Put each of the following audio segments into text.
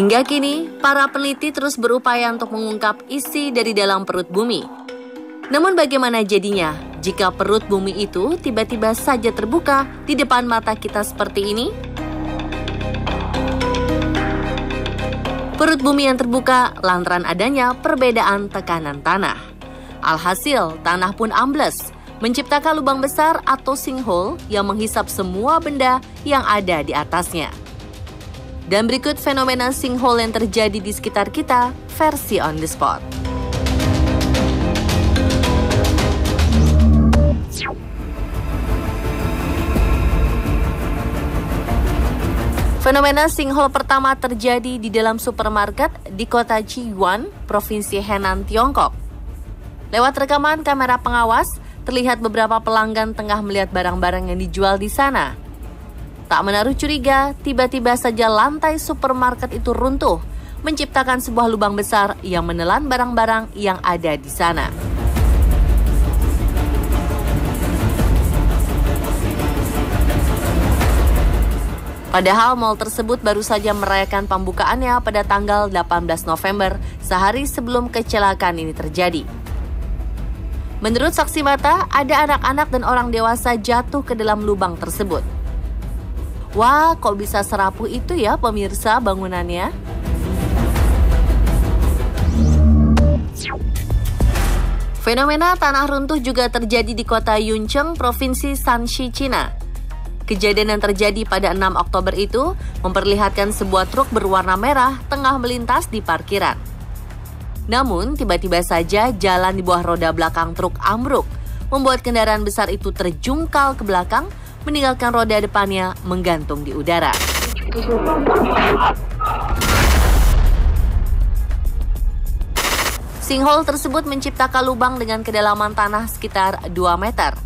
Hingga kini, para peneliti terus berupaya untuk mengungkap isi dari dalam perut bumi. Namun bagaimana jadinya jika perut bumi itu tiba-tiba saja terbuka di depan mata kita seperti ini? Perut bumi yang terbuka lantaran adanya perbedaan tekanan tanah. Alhasil, tanah pun ambles, menciptakan lubang besar atau sinkhole yang menghisap semua benda yang ada di atasnya. Dan berikut fenomena sinkhole yang terjadi di sekitar kita, versi on the spot. Fenomena sinkhole pertama terjadi di dalam supermarket di kota Qiyuan, Provinsi Henan, Tiongkok. Lewat rekaman kamera pengawas, terlihat beberapa pelanggan tengah melihat barang-barang yang dijual di sana. Tak menaruh curiga, tiba-tiba saja lantai supermarket itu runtuh, menciptakan sebuah lubang besar yang menelan barang-barang yang ada di sana. Padahal mal tersebut baru saja merayakan pembukaannya pada tanggal 18 November, sehari sebelum kecelakaan ini terjadi. Menurut saksi mata, ada anak-anak dan orang dewasa jatuh ke dalam lubang tersebut. Wah, kok bisa serapuh itu ya pemirsa bangunannya? Fenomena tanah runtuh juga terjadi di kota Yuncheng, Provinsi Shanxi, Cina. Kejadian yang terjadi pada 6 Oktober itu memperlihatkan sebuah truk berwarna merah tengah melintas di parkiran. Namun, tiba-tiba saja jalan di bawah roda belakang truk ambruk, membuat kendaraan besar itu terjungkal ke belakang, meninggalkan roda depannya menggantung di udara. Sinkhole tersebut menciptakan lubang dengan kedalaman tanah sekitar 2 meter.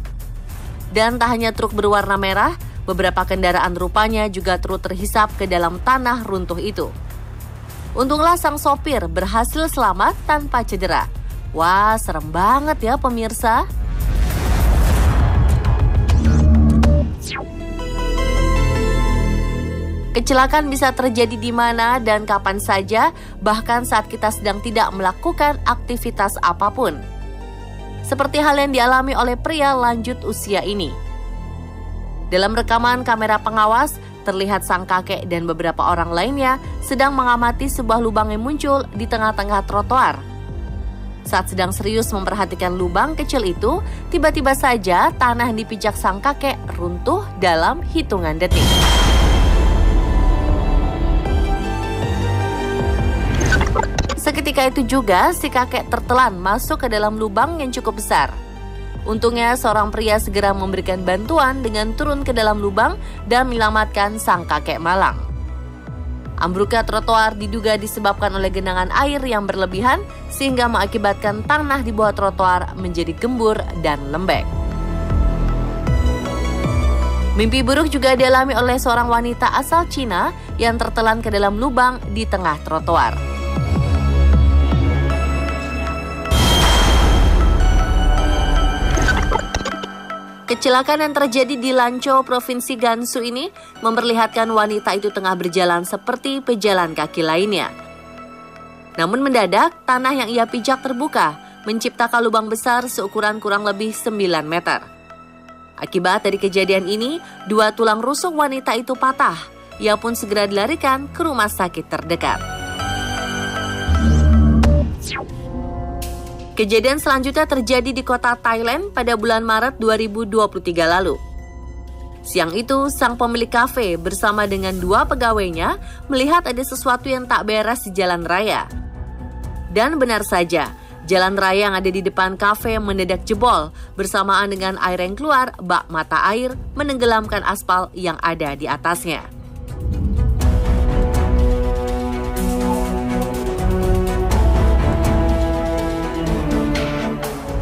Dan tak hanya truk berwarna merah, beberapa kendaraan rupanya juga turut terhisap ke dalam tanah runtuh itu. Untunglah sang sopir berhasil selamat tanpa cedera. Wah, serem banget ya pemirsa. Kecelakaan bisa terjadi di mana dan kapan saja, bahkan saat kita sedang tidak melakukan aktivitas apapun. Seperti hal yang dialami oleh pria lanjut usia ini. Dalam rekaman kamera pengawas, terlihat sang kakek dan beberapa orang lainnya sedang mengamati sebuah lubang yang muncul di tengah-tengah trotoar. Saat sedang serius memperhatikan lubang kecil itu, tiba-tiba saja tanah yang dipijak sang kakek runtuh dalam hitungan detik. Seketika itu juga si kakek tertelan masuk ke dalam lubang yang cukup besar. Untungnya seorang pria segera memberikan bantuan dengan turun ke dalam lubang dan menyelamatkan sang kakek malang. Ambruknya trotoar diduga disebabkan oleh genangan air yang berlebihan sehingga mengakibatkan tanah di bawah trotoar menjadi gembur dan lembek. Mimpi buruk juga dialami oleh seorang wanita asal Cina yang tertelan ke dalam lubang di tengah trotoar. Kecelakaan yang terjadi di Lanzhou, Provinsi Gansu ini memperlihatkan wanita itu tengah berjalan seperti pejalan kaki lainnya. Namun mendadak, tanah yang ia pijak terbuka, menciptakan lubang besar seukuran kurang lebih 9 meter. Akibat dari kejadian ini, 2 tulang rusuk wanita itu patah. Ia pun segera dilarikan ke rumah sakit terdekat. Kejadian selanjutnya terjadi di kota Thailand pada bulan Maret 2023 lalu. Siang itu, sang pemilik kafe bersama dengan 2 pegawainya melihat ada sesuatu yang tak beres di jalan raya. Dan benar saja, jalan raya yang ada di depan kafe mendadak jebol bersamaan dengan air yang keluar bak mata air menenggelamkan aspal yang ada di atasnya.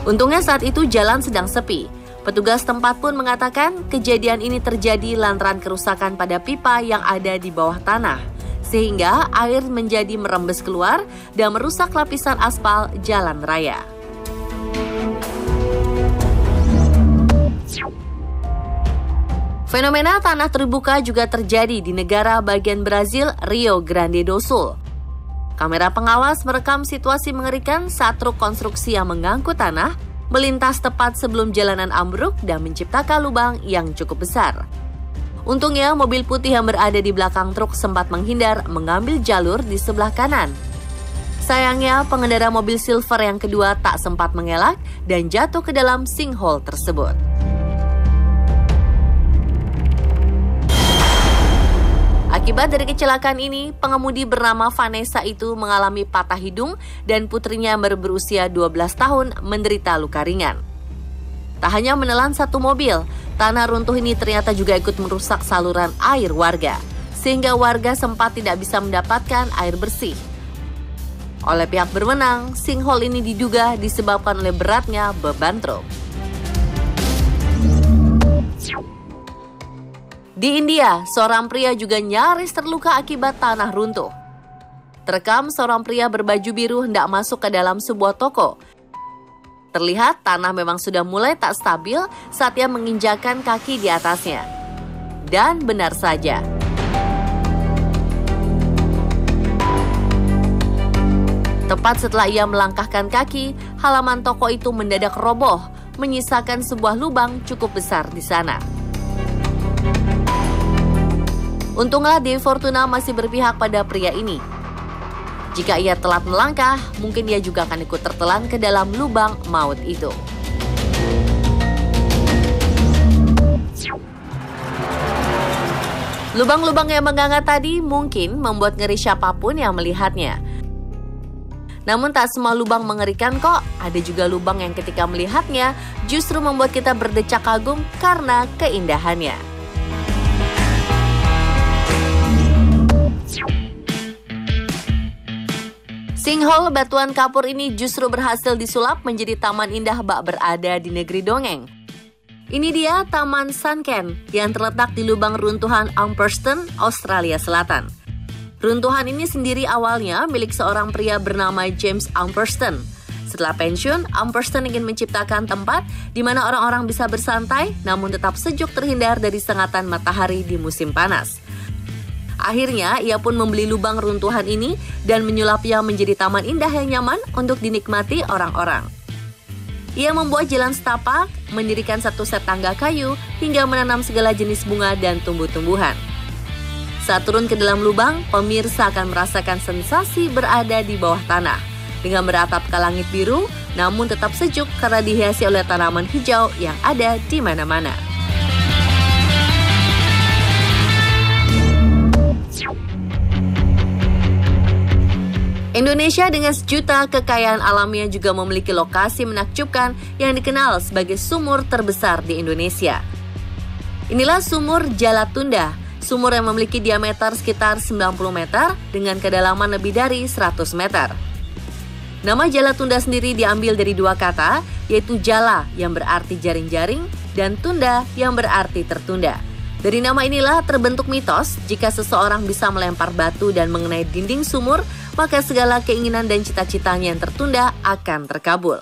Untungnya saat itu jalan sedang sepi. Petugas tempat pun mengatakan kejadian ini terjadi lantaran kerusakan pada pipa yang ada di bawah tanah, sehingga air menjadi merembes keluar dan merusak lapisan aspal jalan raya. Fenomena tanah terbuka juga terjadi di negara bagian Brazil, Rio Grande do Sul. Kamera pengawas merekam situasi mengerikan saat truk konstruksi yang mengangkut tanah melintas tepat sebelum jalanan ambruk dan menciptakan lubang yang cukup besar. Untungnya, mobil putih yang berada di belakang truk sempat menghindar mengambil jalur di sebelah kanan. Sayangnya, pengendara mobil silver yang kedua tak sempat mengelak dan jatuh ke dalam sinkhole tersebut. Akibat dari kecelakaan ini, pengemudi bernama Vanessa itu mengalami patah hidung dan putrinya yang baru berusia 12 tahun menderita luka ringan. Tak hanya menelan satu mobil, tanah runtuh ini ternyata juga ikut merusak saluran air warga, sehingga warga sempat tidak bisa mendapatkan air bersih. Oleh pihak berwenang, sinkhole ini diduga disebabkan oleh beratnya beban truk. Di India, seorang pria juga nyaris terluka akibat tanah runtuh. Terekam seorang pria berbaju biru hendak masuk ke dalam sebuah toko. Terlihat tanah memang sudah mulai tak stabil saat ia menginjakkan kaki di atasnya. Dan benar saja. Tepat setelah ia melangkahkan kaki, halaman toko itu mendadak roboh, menyisakan sebuah lubang cukup besar di sana. Untunglah Dewi Fortuna masih berpihak pada pria ini. Jika ia telat melangkah, mungkin ia juga akan ikut tertelan ke dalam lubang maut itu. Lubang-lubang yang menganga tadi mungkin membuat ngeri siapapun yang melihatnya. Namun tak semua lubang mengerikan kok, ada juga lubang yang ketika melihatnya justru membuat kita berdecak kagum karena keindahannya. Sinkhole batuan kapur ini justru berhasil disulap menjadi taman indah bak berada di negeri dongeng. Ini dia Taman Sunken yang terletak di lubang runtuhan Amperston, Australia Selatan. Runtuhan ini sendiri awalnya milik seorang pria bernama James Amperston. Setelah pensiun, Amperston ingin menciptakan tempat di mana orang-orang bisa bersantai namun tetap sejuk terhindar dari sengatan matahari di musim panas. Akhirnya, ia pun membeli lubang runtuhan ini dan menyulapnya menjadi taman indah yang nyaman untuk dinikmati orang-orang. Ia membuat jalan setapak, mendirikan satu set tangga kayu, hingga menanam segala jenis bunga dan tumbuh-tumbuhan. Saat turun ke dalam lubang, pemirsa akan merasakan sensasi berada di bawah tanah, dengan beratap ke langit biru, namun tetap sejuk karena dihiasi oleh tanaman hijau yang ada di mana-mana. Indonesia dengan sejuta kekayaan alamnya juga memiliki lokasi menakjubkan yang dikenal sebagai sumur terbesar di Indonesia. Inilah sumur Jalatunda, sumur yang memiliki diameter sekitar 90 meter dengan kedalaman lebih dari 100 meter. Nama Jalatunda sendiri diambil dari dua kata, yaitu jala yang berarti jaring-jaring dan tunda yang berarti tertunda. Dari nama inilah terbentuk mitos, jika seseorang bisa melempar batu dan mengenai dinding sumur, maka segala keinginan dan cita-citanya yang tertunda akan terkabul.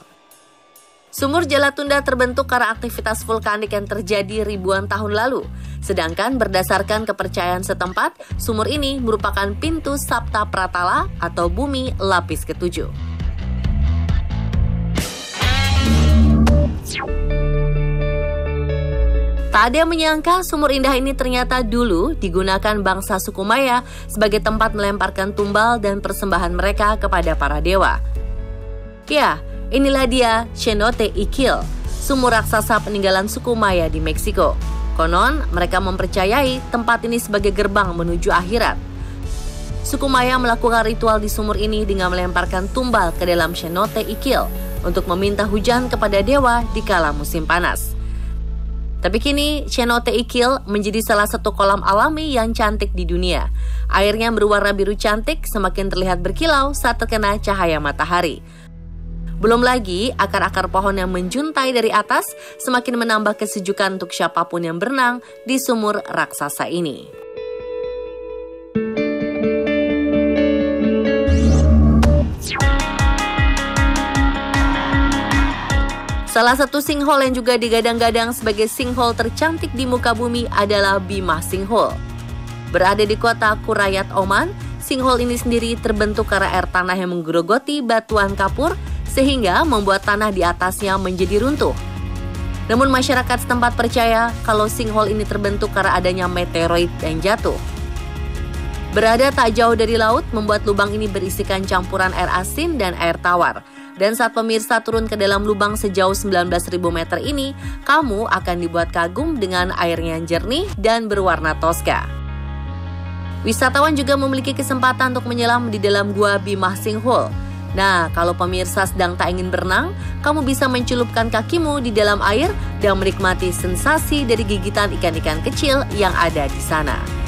Sumur Jalatunda terbentuk karena aktivitas vulkanik yang terjadi ribuan tahun lalu. Sedangkan berdasarkan kepercayaan setempat, sumur ini merupakan pintu Sapta Pratala atau bumi lapis ketujuh. Tak ada yang menyangka sumur indah ini ternyata dulu digunakan bangsa suku Maya sebagai tempat melemparkan tumbal dan persembahan mereka kepada para dewa. Ya, inilah dia Cenote Iquil, sumur raksasa peninggalan suku Maya di Meksiko. Konon, mereka mempercayai tempat ini sebagai gerbang menuju akhirat. Suku Maya melakukan ritual di sumur ini dengan melemparkan tumbal ke dalam Cenote Iquil untuk meminta hujan kepada dewa di kala musim panas. Tapi kini, Cenote Iquil menjadi salah satu kolam alami yang cantik di dunia. Airnya berwarna biru cantik, semakin terlihat berkilau saat terkena cahaya matahari. Belum lagi, akar-akar pohon yang menjuntai dari atas semakin menambah kesejukan untuk siapapun yang berenang di sumur raksasa ini. Salah satu sinkhole yang juga digadang-gadang sebagai sinkhole tercantik di muka bumi adalah Bima Sinkhole. Berada di kota Qurayat, Oman, sinkhole ini sendiri terbentuk karena air tanah yang menggerogoti batuan kapur sehingga membuat tanah di atasnya menjadi runtuh. Namun masyarakat setempat percaya kalau sinkhole ini terbentuk karena adanya meteoroid yang jatuh. Berada tak jauh dari laut membuat lubang ini berisikan campuran air asin dan air tawar. Dan saat pemirsa turun ke dalam lubang sejauh 19.000 meter ini, kamu akan dibuat kagum dengan airnya yang jernih dan berwarna toska. Wisatawan juga memiliki kesempatan untuk menyelam di dalam gua Bimah Sinkhole. Nah, kalau pemirsa sedang tak ingin berenang, kamu bisa mencelupkan kakimu di dalam air dan menikmati sensasi dari gigitan ikan-ikan kecil yang ada di sana.